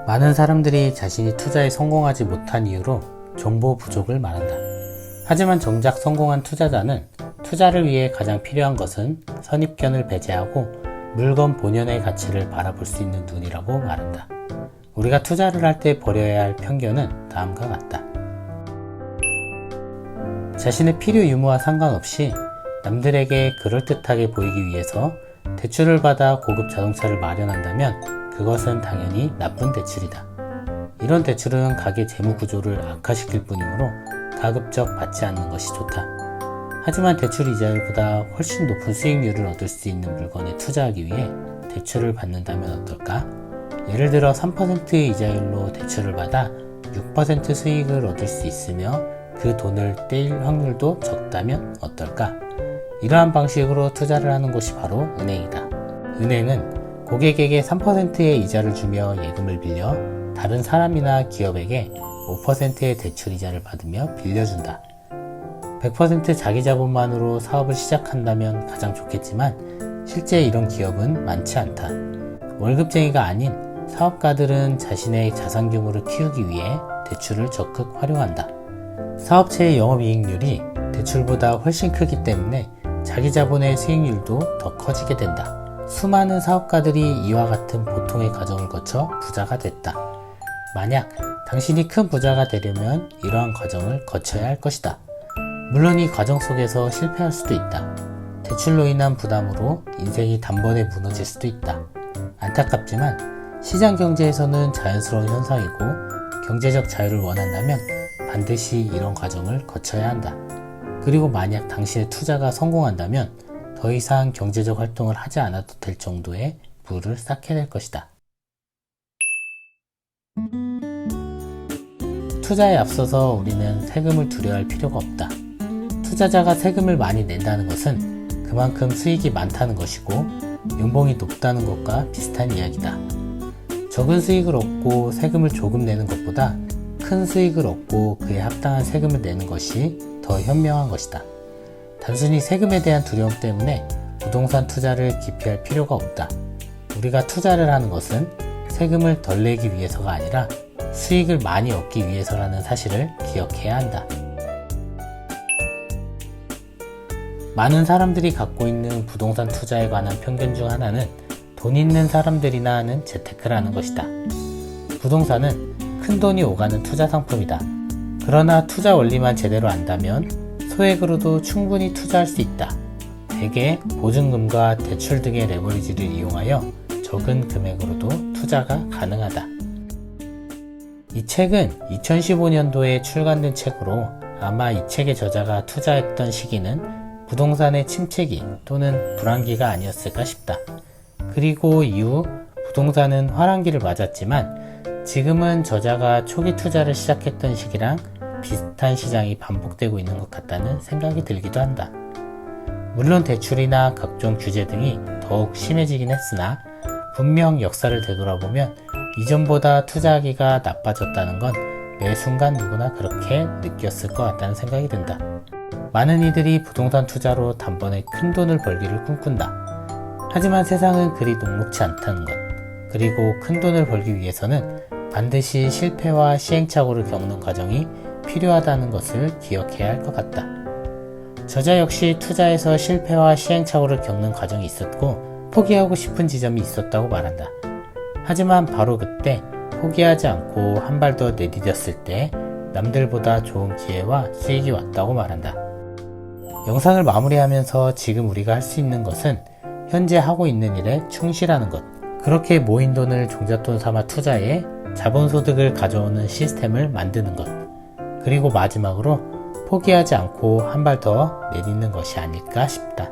많은 사람들이 자신이 투자에 성공하지 못한 이유로 정보 부족을 말한다. 하지만 정작 성공한 투자자는 투자를 위해 가장 필요한 것은 선입견을 배제하고 물건 본연의 가치를 바라볼 수 있는 눈이라고 말한다. 우리가 투자를 할 때 버려야 할 편견은 다음과 같다. 자신의 필요 유무와 상관없이 남들에게 그럴듯하게 보이기 위해서 대출을 받아 고급 자동차를 마련한다면 그것은 당연히 나쁜 대출이다. 이런 대출은 가계 재무 구조를 악화시킬 뿐이므로 가급적 받지 않는 것이 좋다. 하지만 대출 이자율보다 훨씬 높은 수익률을 얻을 수 있는 물건에 투자하기 위해 대출을 받는다면 어떨까? 예를 들어 3%의 이자율로 대출을 받아 6% 수익을 얻을 수 있으며 그 돈을 떼일 확률도 적다면 어떨까? 이러한 방식으로 투자를 하는 곳이 바로 은행이다. 은행은 고객에게 3%의 이자를 주며 예금을 빌려 다른 사람이나 기업에게 5%의 대출 이자를 받으며 빌려준다. 100% 자기 자본만으로 사업을 시작한다면 가장 좋겠지만 실제 이런 기업은 많지 않다. 월급쟁이가 아닌 사업가들은 자신의 자산 규모를 키우기 위해 대출을 적극 활용한다. 사업체의 영업이익률이 대출보다 훨씬 크기 때문에 자기 자본의 수익률도 더 커지게 된다. 수많은 사업가들이 이와 같은 보통의 과정을 거쳐 부자가 됐다. 만약 당신이 큰 부자가 되려면 이러한 과정을 거쳐야 할 것이다. 물론 이 과정 속에서 실패할 수도 있다. 대출로 인한 부담으로 인생이 단번에 무너질 수도 있다. 안타깝지만 시장 경제에서는 자연스러운 현상이고 경제적 자유를 원한다면 반드시 이런 과정을 거쳐야 한다. 그리고 만약 당신의 투자가 성공한다면 더 이상 경제적 활동을 하지 않아도 될 정도의 부를 쌓게 될 것이다. 투자에 앞서서 우리는 세금을 두려워할 필요가 없다. 투자자가 세금을 많이 낸다는 것은 그만큼 수익이 많다는 것이고 연봉이 높다는 것과 비슷한 이야기다. 적은 수익을 얻고 세금을 조금 내는 것보다 큰 수익을 얻고 그에 합당한 세금을 내는 것이 더 현명한 것이다. 단순히 세금에 대한 두려움 때문에 부동산 투자를 기피할 필요가 없다. 우리가 투자를 하는 것은 세금을 덜 내기 위해서가 아니라 수익을 많이 얻기 위해서라는 사실을 기억해야 한다. 많은 사람들이 갖고 있는 부동산 투자에 관한 편견 중 하나는 돈 있는 사람들이나 하는 재테크를 하는 것이다. 부동산은 큰 돈이 오가는 투자 상품이다. 그러나 투자 원리만 제대로 안다면 소액으로도 충분히 투자할 수 있다. 대개 보증금과 대출 등의 레버리지를 이용하여 적은 금액으로도 투자가 가능하다. 이 책은 2015년도에 출간된 책으로 아마 이 책의 저자가 투자했던 시기는 부동산의 침체기 또는 불황기가 아니었을까 싶다. 그리고 이후 부동산은 화랑기를 맞았지만 지금은 저자가 초기 투자를 시작했던 시기랑 비슷한 시장이 반복되고 있는 것 같다는 생각이 들기도 한다. 물론 대출이나 각종 규제 등이 더욱 심해지긴 했으나 분명 역사를 되돌아보면 이전보다 투자하기가 나빠졌다는 건 매 순간 누구나 그렇게 느꼈을 것 같다는 생각이 든다. 많은 이들이 부동산 투자로 단번에 큰 돈을 벌기를 꿈꾼다. 하지만 세상은 그리 녹록지 않다는 것, 그리고 큰 돈을 벌기 위해서는 반드시 실패와 시행착오를 겪는 과정이 필요하다는 것을 기억해야 할 것 같다. 저자 역시 투자에서 실패와 시행착오를 겪는 과정이 있었고 포기하고 싶은 지점이 있었다고 말한다. 하지만 바로 그때 포기하지 않고 한 발 더 내디뎠을 때 남들보다 좋은 기회와 수익이 왔다고 말한다. 영상을 마무리하면서 지금 우리가 할 수 있는 것은 현재 하고 있는 일에 충실하는 것, 그렇게 모인 돈을 종잣돈 삼아 투자해 자본소득을 가져오는 시스템을 만드는 것, 그리고 마지막으로 포기하지 않고 한 발 더 내딛는 것이 아닐까 싶다.